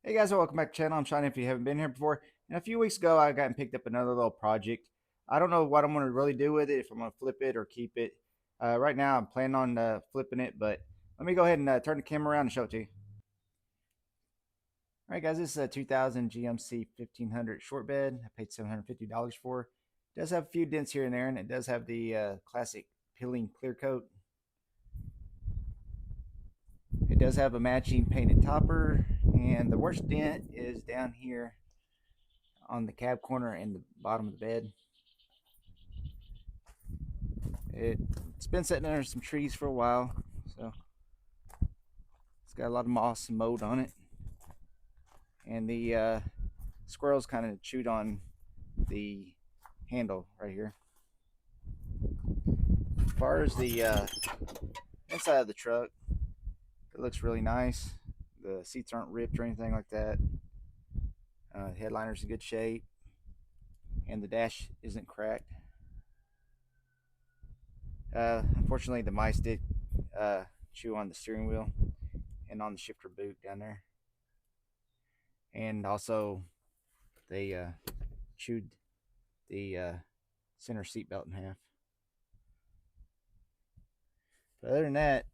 Hey guys, welcome back to the channel. I'm Sean if you haven't been here before. And a few weeks ago, I got and picked up another little project. I don't know what I'm going to really do with it, if I'm going to flip it or keep it. Right now, I'm planning on flipping it, but let me go ahead and turn the camera around and show it to you. All right, guys, this is a 2000 GMC 1500 short bed. I paid $750 for. It does have a few dents here and there, and it does have the classic peeling clear coat. It does have a matching painted topper, and the worst dent is down here on the cab corner and the bottom of the bed. It's been sitting under some trees for a while, so it's got a lot of moss and mold on it. And the squirrels kind of chewed on the handle right here. As far as the inside of the truck, it looks really nice. The seats aren't ripped or anything like that. Headliner's in good shape, and the dash isn't cracked. Unfortunately, the mice did chew on the steering wheel and on the shifter boot down there, and also they chewed the center seat belt in half. But other than that,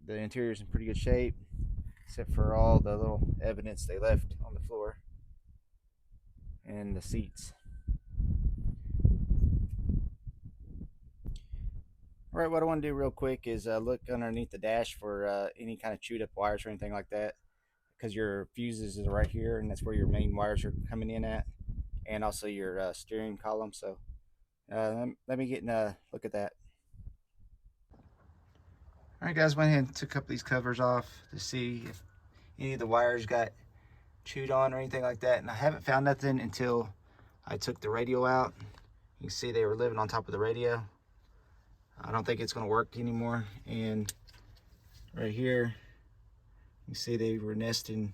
the interior is in pretty good shape, except for all the little evidence they left on the floor and the seats. All right, what I want to do real quick is look underneath the dash for any kind of chewed up wires or anything like that, because your fuses is right here, and that's where your main wires are coming in at, and also your steering column. So let me get a look at that. All right, guys, went ahead and took a couple of these covers off to see if any of the wires got chewed on or anything like that, and I haven't found nothing until I took the radio out. You can see they were living on top of the radio. I don't think it's going to work anymore. And right here, you see they were nesting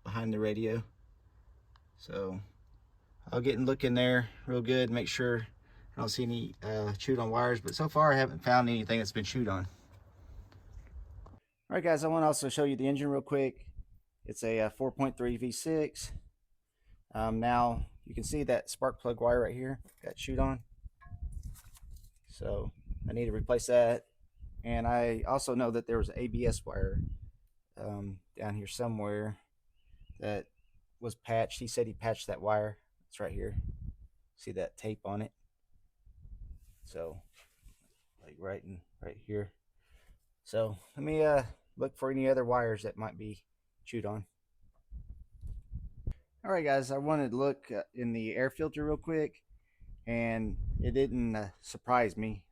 behind the radio. So I'll get and look in there real good, make sure I don't see any chewed on wires, but so far I haven't found anything that's been chewed on. All right, guys, I want to also show you the engine real quick. It's a 4.3 V6. Now you can see that spark plug wire right here got chewed on. So I need to replace that. And I also know that there was an ABS wire down here somewhere that was patched. He said he patched that wire. It's right here. See that tape on it? So like right here. So let me look for any other wires that might be chewed on. All right, guys, I wanted to look in the air filter real quick, and it didn't surprise me.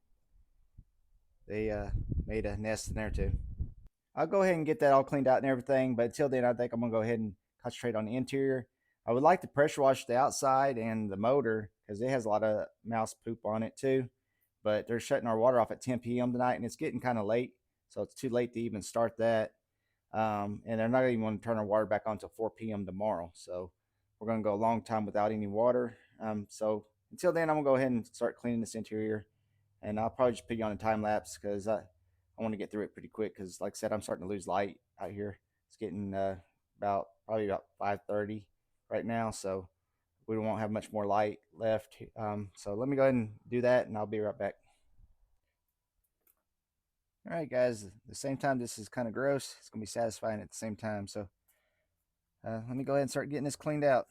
They made a nest in there too. I'll go ahead and get that all cleaned out and everything, but until then, I think I'm gonna go ahead and concentrate on the interior. I would like to pressure wash the outside and the motor because it has a lot of mouse poop on it too. But they're shutting our water off at 10 p.m. tonight, and it's getting kind of late, so it's too late to even start that. And they're not even going to turn our water back on until 4 p.m. tomorrow. So we're going to go a long time without any water. So until then, I'm going to go ahead and start cleaning this interior. And I'll probably just put you on a time lapse because I want to get through it pretty quick because, like I said, I'm starting to lose light out here. It's getting probably about 5:30 right now. So we won't have much more light left. So let me go ahead and do that, and I'll be right back. All right, guys, at the same time, this is kind of gross. It's going to be satisfying at the same time. So let me go ahead and start getting this cleaned out.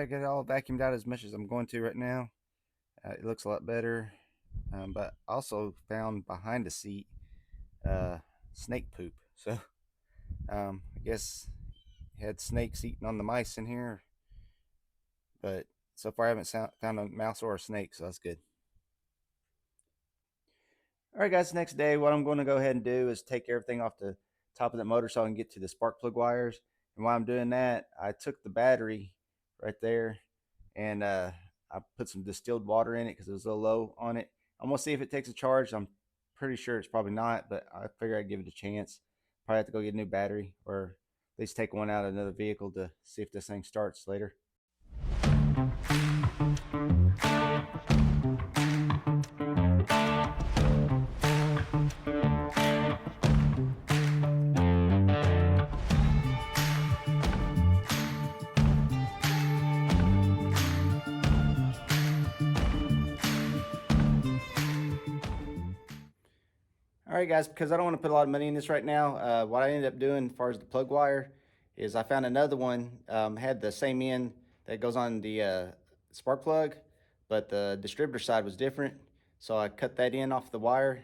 Alright, I got it all vacuumed out as much as I'm going to right now. It looks a lot better. But also found behind the seat uh, snake poop. So I guess had snakes eating on the mice in here. But so far I haven't found a mouse or a snake, so that's good. All right, guys, next day, what I'm going to go ahead and do is take everything off the top of the motor so I can get to the spark plug wires. And while I'm doing that, I took the battery right there and I put some distilled water in it because it was a little low on it. I'm going to see if it takes a charge. I'm pretty sure it's probably not, but I figure I'd give it a chance. Probably have to go get a new battery or at least take one out of another vehicle to see if this thing starts later. All right, guys, because I don't want to put a lot of money in this right now, what I ended up doing as far as the plug wire is I found another one, had the same end that goes on the spark plug, but the distributor side was different. So I cut that end off the wire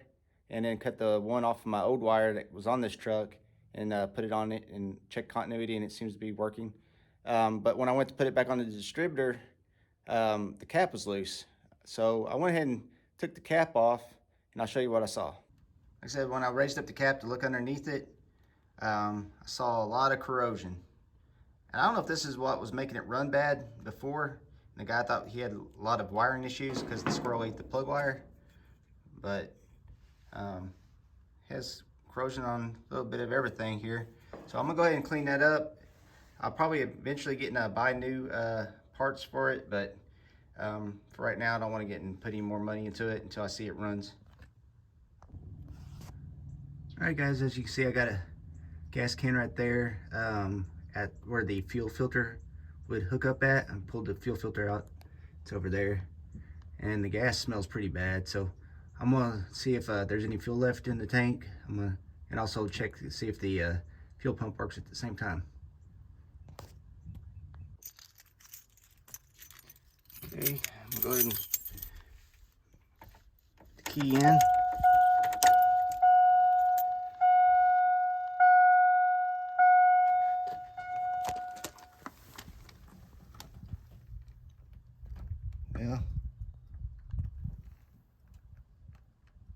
and then cut the one off of my old wire that was on this truck and put it on it and check continuity, and it seems to be working. But when I went to put it back on the distributor, the cap was loose. So I went ahead and took the cap off, and I'll show you what I saw. Like I said, when I raised up the cap to look underneath it, I saw a lot of corrosion. And I don't know if this is what was making it run bad before. And the guy thought he had a lot of wiring issues because the squirrel ate the plug wire. But has corrosion on a little bit of everything here. So I'm gonna go ahead and clean that up. I'll probably eventually get buy new parts for it, but for right now I don't want to get and put any more money into it until I see it runs. Alright guys, as you can see, I got a gas can right there at where the fuel filter would hook up at. I pulled the fuel filter out. It's over there. And the gas smells pretty bad, so I'm gonna see if there's any fuel left in the tank. And also check to see if the fuel pump works at the same time. Okay, I'm gonna go ahead and put the key in. Well,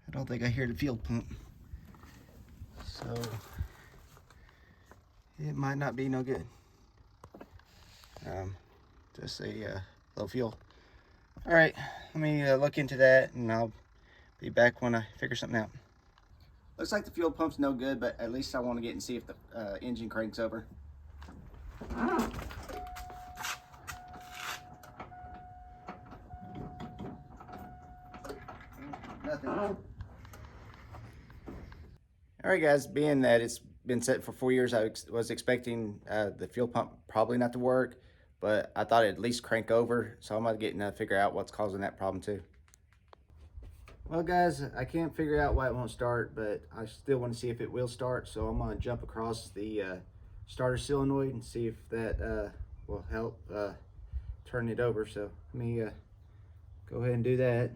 I don't think I hear the fuel pump, so it might not be no good. Just a low fuel. All right, let me look into that, and I'll be back when I figure something out. Looks like the fuel pump's no good, but at least I want to get and see if the engine cranks over. Nothing. All right, guys, being that it's been set for 4 years, I was expecting the fuel pump probably not to work, but I thought it'd at least crank over, so I'm gonna get and figure out what's causing that problem too. Well, guys, I can't figure out why it won't start, but I still want to see if it will start, so I'm gonna jump across the starter solenoid and see if that will help turn it over. So let me go ahead and do that.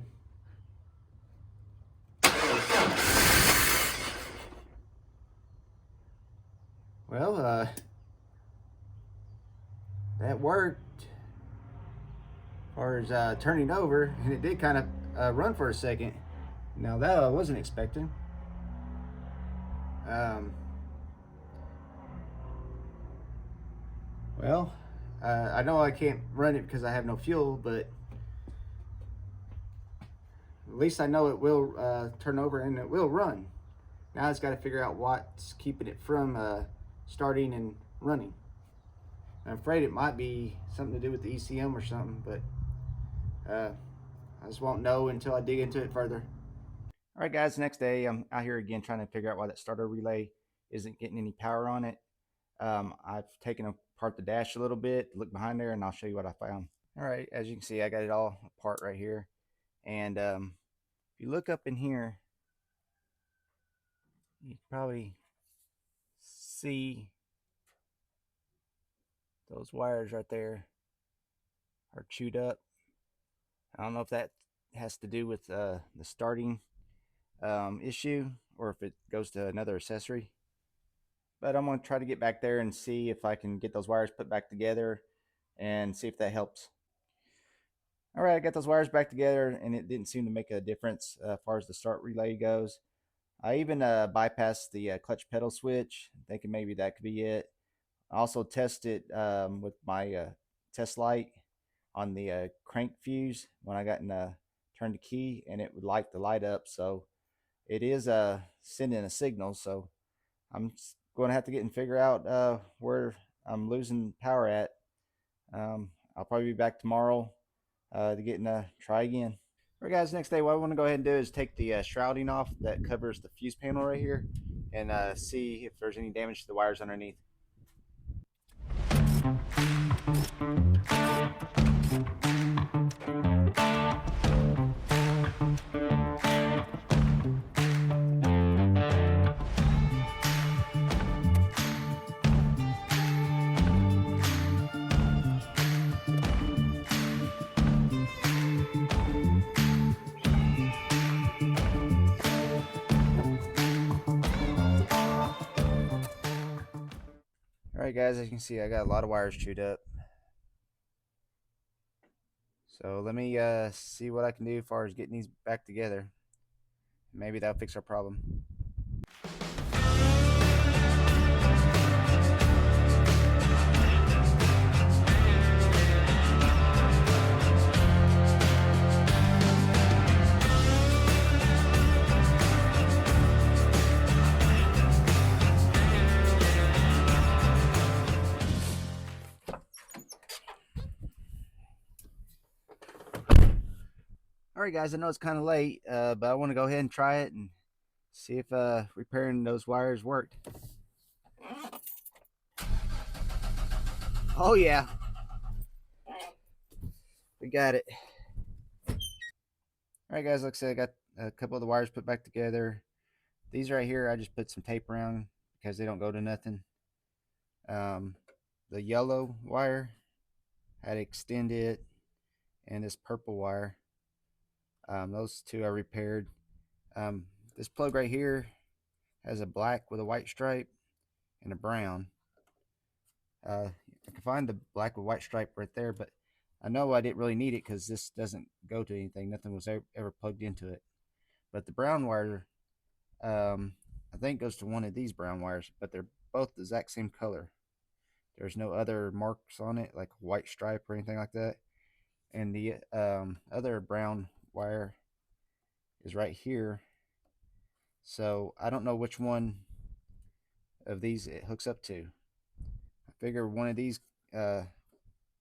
Well, that worked as far as turning over, and it did kind of run for a second. Now that I wasn't expecting. Well, I know I can't run it because I have no fuel, but at least I know it will turn over and it will run. Now it's got to figure out what's keeping it from starting and running. I'm afraid it might be something to do with the ECM or something, but I just won't know until I dig into it further. All right, guys, next day I'm out here again trying to figure out why that starter relay isn't getting any power on it. I've taken apart the dash a little bit, look behind there, and I'll show you what I found. All right, as you can see, I got it all apart right here. And if you look up in here, you can probably see those wires right there. are chewed up. I don't know if that has to do with the starting issue or if it goes to another accessory. But I'm going to try to get back there and see if I can get those wires put back together and see if that helps. All right, I got those wires back together and it didn't seem to make a difference as far as the start relay goes. I even bypassed the clutch pedal switch, thinking maybe that could be it. I also tested with my test light on the crank fuse when I got in turned the key, and it would light the light up. So it is sending a signal. So I'm going to have to get and figure out where I'm losing power at. I'll probably be back tomorrow to get in try again. All right, guys. Next day, what I want to go ahead and do is take the shrouding off that covers the fuse panel right here, and see if there's any damage to the wires underneath. All right, guys, as you can see, I got a lot of wires chewed up. So let me see what I can do as far as getting these back together. Maybe that'll fix our problem. All right, guys, I know it's kind of late, but I want to go ahead and try it and see if repairing those wires worked. Oh, yeah. We got it. All right, guys, like I said, I got a couple of the wires put back together. These right here, I just put some tape around because they don't go to nothing. The yellow wire, I had to extend it, and this purple wire, those two I repaired. This plug right here has a black with a white stripe and a brown. I can find the black with white stripe right there, but I know I didn't really need it because this doesn't go to anything. Nothing was ever plugged into it. But the brown wire, I think goes to one of these brown wires, but they're both the exact same color. There's no other marks on it, like a white stripe or anything like that. And the other brown wire is right here. So I don't know which one of these it hooks up to. I figure one of these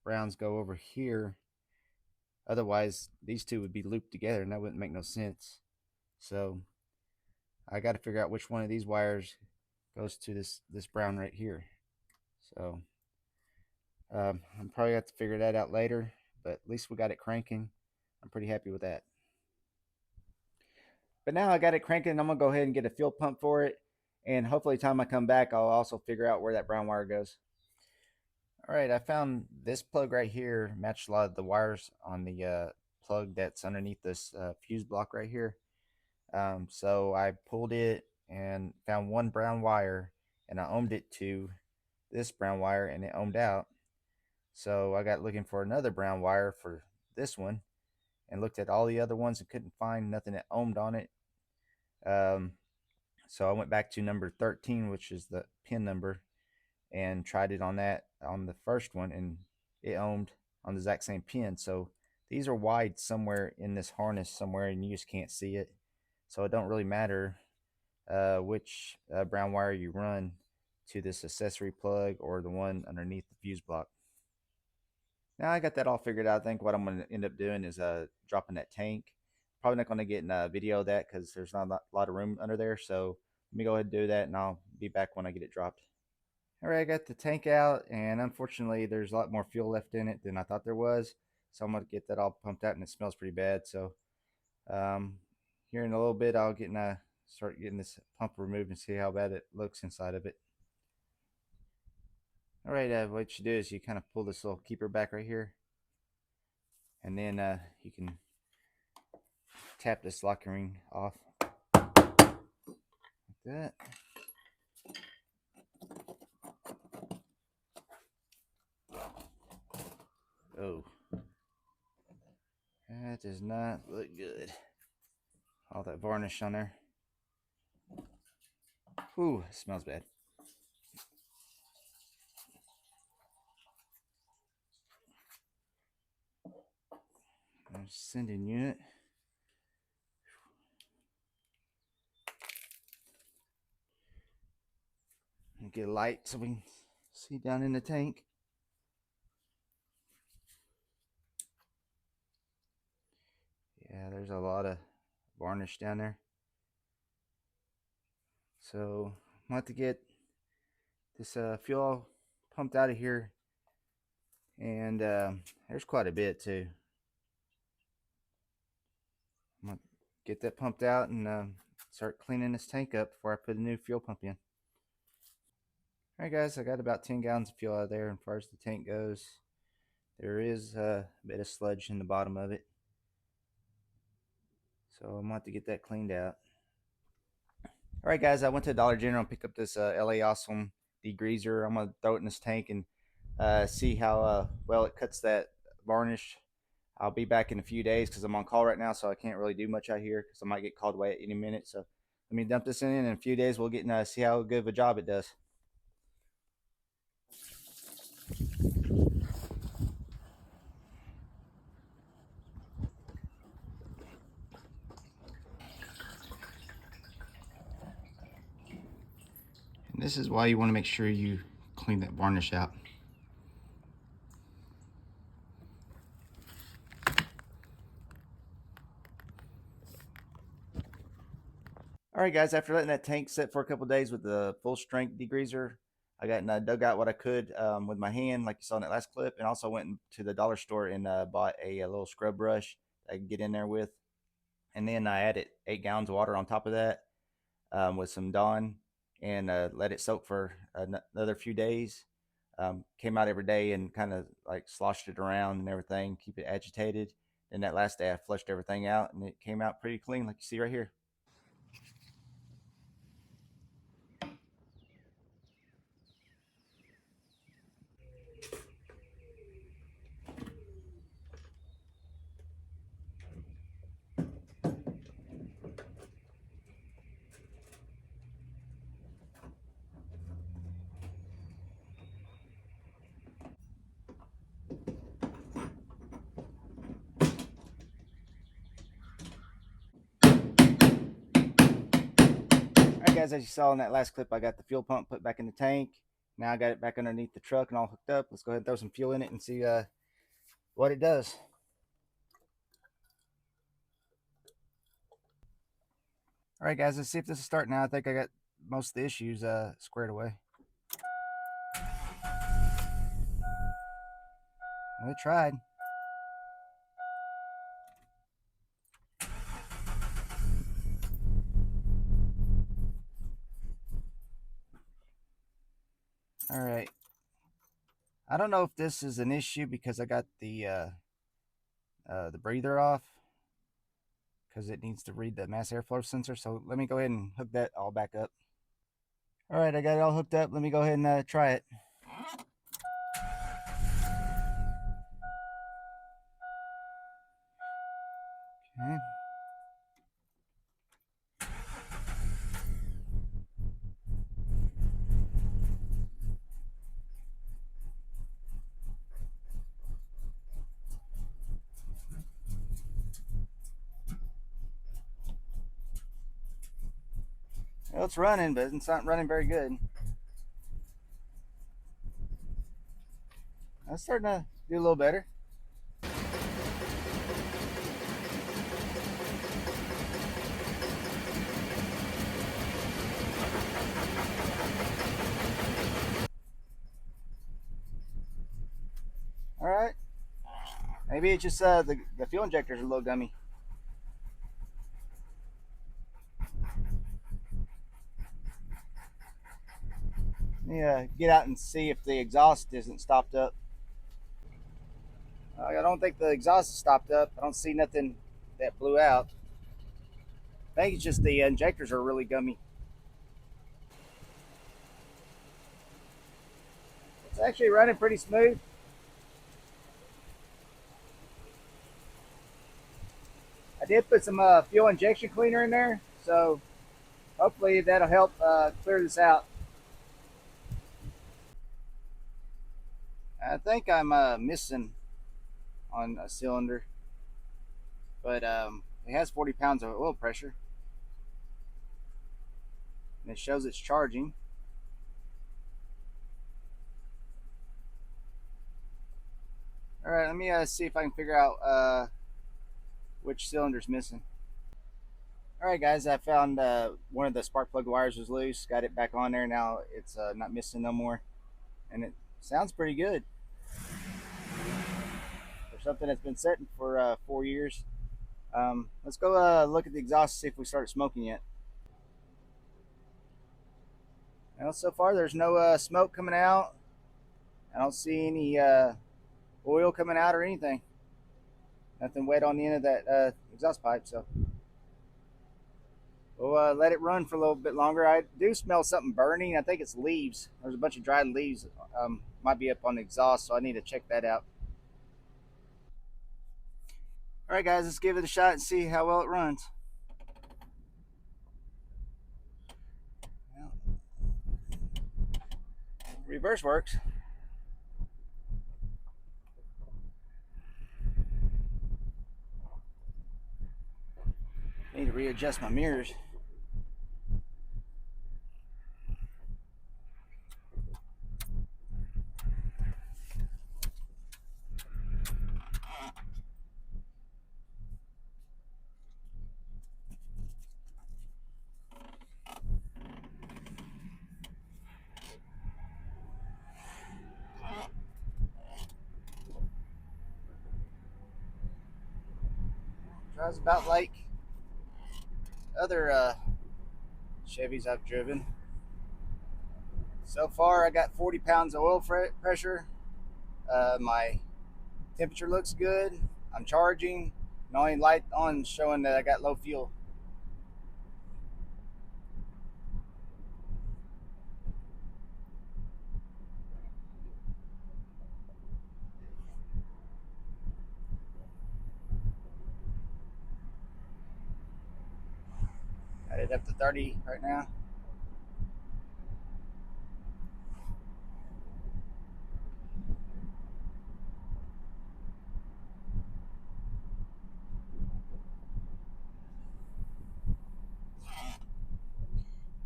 browns go over here. Otherwise, these two would be looped together, and that wouldn't make no sense. So I got to figure out which one of these wires goes to this brown right here. So I'm probably have to figure that out later, but at least we got it cranking. I'm pretty happy with that. But now I got it cranking, I'm gonna go ahead and get a fuel pump for it, and hopefully, time I come back, I'll also figure out where that brown wire goes. All right, I found this plug right here matched a lot of the wires on the plug that's underneath this fuse block right here. So I pulled it and found one brown wire, and I ohmed it to this brown wire, and it ohmed out. So I got looking for another brown wire for this one, and looked at all the other ones and couldn't find nothing that ohmed on it. So I went back to number 13, which is the pin number, and tried it on that on the first one, and it ohmed on the exact same pin. So these are wide somewhere in this harness somewhere, and you just can't see it. So it don't really matter which brown wire you run to this accessory plug or the one underneath the fuse block. Now I got that all figured out. I think what I'm going to end up doing is dropping that tank. Probably not going to get in a video of that because there's not a lot of room under there. So let me go ahead and do that, and I'll be back when I get it dropped. All right, I got the tank out, and unfortunately there's a lot more fuel left in it than I thought there was. So I'm going to get that all pumped out, and it smells pretty bad. So here in a little bit, I'll start getting this pump removed and see how bad it looks inside of it. All right, what you do is you kind of pull this little keeper back right here, and then you can tap this locking ring off like that. Oh, that does not look good. All that varnish on there. Ooh, it smells bad. Sending unit. Get a light so we can see down in the tank. Yeah, there's a lot of varnish down there. So I'm about to get this fuel pumped out of here, and there's quite a bit too. I'm gonna get that pumped out and start cleaning this tank up before I put a new fuel pump in. All right, guys, I got about 10 gallons of fuel out of there. And as far as the tank goes, there is a bit of sludge in the bottom of it, so I'm going to get that cleaned out. All right, guys, I went to Dollar General and picked up this LA Awesome degreaser. I'm going to throw it in this tank and see how well it cuts that varnish. I'll be back in a few days because I'm on call right now, so I can't really do much out here because I might get called away at any minute. So let me dump this in a few days. We'll get and see how good of a job it does. And this is why you want to make sure you clean that varnish out. All right, guys, after letting that tank sit for a couple days with the full strength degreaser, I got and I dug out what I could with my hand, like you saw in that last clip, and also went to the dollar store and bought a little scrub brush I can get in there with. And then I added 8 gallons of water on top of that with some Dawn and let it soak for another few days. Came out every day and kind of like sloshed it around and everything, keep it agitated. And that last day I flushed everything out and it came out pretty clean, like you see right here. All right, guys, as you saw in that last clip, I got the fuel pump put back in the tank. Now I got it back underneath the truck and all hooked up. Let's go ahead and throw some fuel in it and see what it does. All right, guys, let's see if this is starting now. I think I got most of the issues squared away. Well, it tried. All right. I don't know if this is an issue because I got the breather off because it needs to read the mass airflow sensor. So let me go ahead and hook that all back up. All right, I got it all hooked up. Let me go ahead and try it. Okay. Well, it's running, but it's not running very good. I'm starting to do a little better. All right. Maybe it's just the fuel injectors are a little gummy. Let me get out and see if the exhaust isn't stopped up. I don't think the exhaust is stopped up. I don't see nothing that blew out. I think it's just the injectors are really gummy. It's actually running pretty smooth. I did put some fuel injection cleaner in there, so hopefully that'll help clear this out. I think I'm missing on a cylinder, but it has 40 pounds of oil pressure, and it shows it's charging. All right, let me see if I can figure out which cylinder's missing. All right, guys, I found one of the spark plug wires was loose. Got it back on there now. It's not missing no more, and it sounds pretty good for something that's been sitting for 4 years. Let's go look at the exhaust, see if we started smoking yet. Well, so far there's no smoke coming out. I don't see any oil coming out or anything. Nothing wet on the end of that exhaust pipe. So we'll let it run for a little bit longer. I do smell something burning. I think it's leaves. There's a bunch of dried leaves. Might be up on the exhaust, so I need to check that out. All right, guys, let's give it a shot and see how well it runs. Well, reverse works. Need to readjust my mirrors. Drives about like other Chevys I've driven. So far, I got 40 pounds of oil pressure. My temperature looks good. I'm charging. The only light on showing that I got low fuel. Got it up to 30 right now.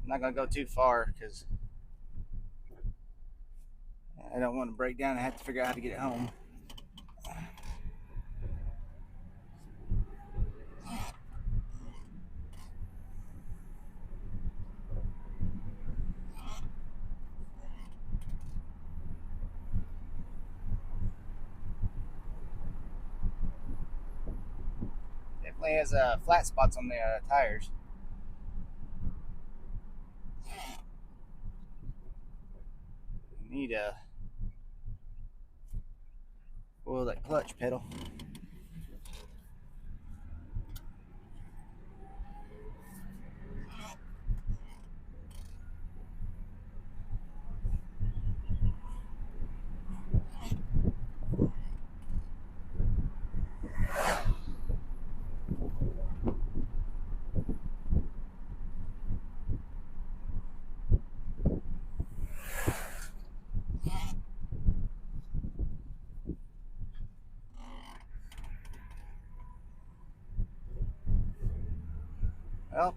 I'm not gonna go too far because I don't want to break down. I have to figure out how to get it home. Definitely has flat spots on the tires. Need to oil that clutch pedal.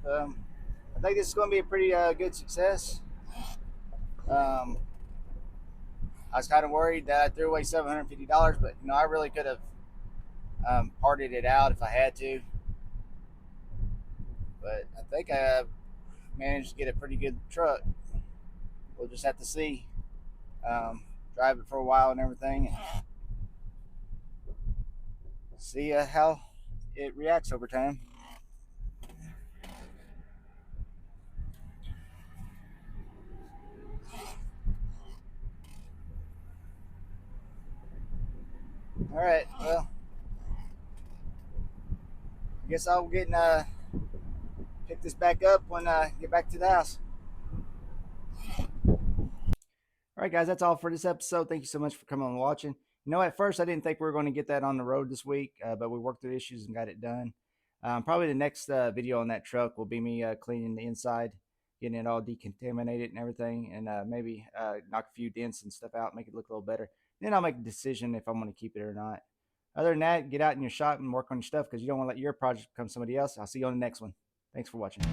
Well, I think this is going to be a pretty good success. Um, I was kind of worried that I threw away $750, but I really could have parted it out if I had to. But I think I managed to get a pretty good truck. We'll just have to see. Drive it for a while and everything, and see how it reacts over time. All right. Well, I guess I'll get pick this back up when I get back to the house. All right, guys, that's all for this episode. Thank you so much for coming and watching. You know, at first I didn't think we were going to get that on the road this week, but we worked through issues and got it done. Probably the next video on that truck will be me cleaning the inside, getting it all decontaminated and everything, and maybe knock a few dents and stuff out, make it look a little better. Then I'll make a decision if I'm going to keep it or not. Other than that, get out in your shop and work on your stuff because you don't want to let your project become somebody else. I'll see you on the next one. Thanks for watching.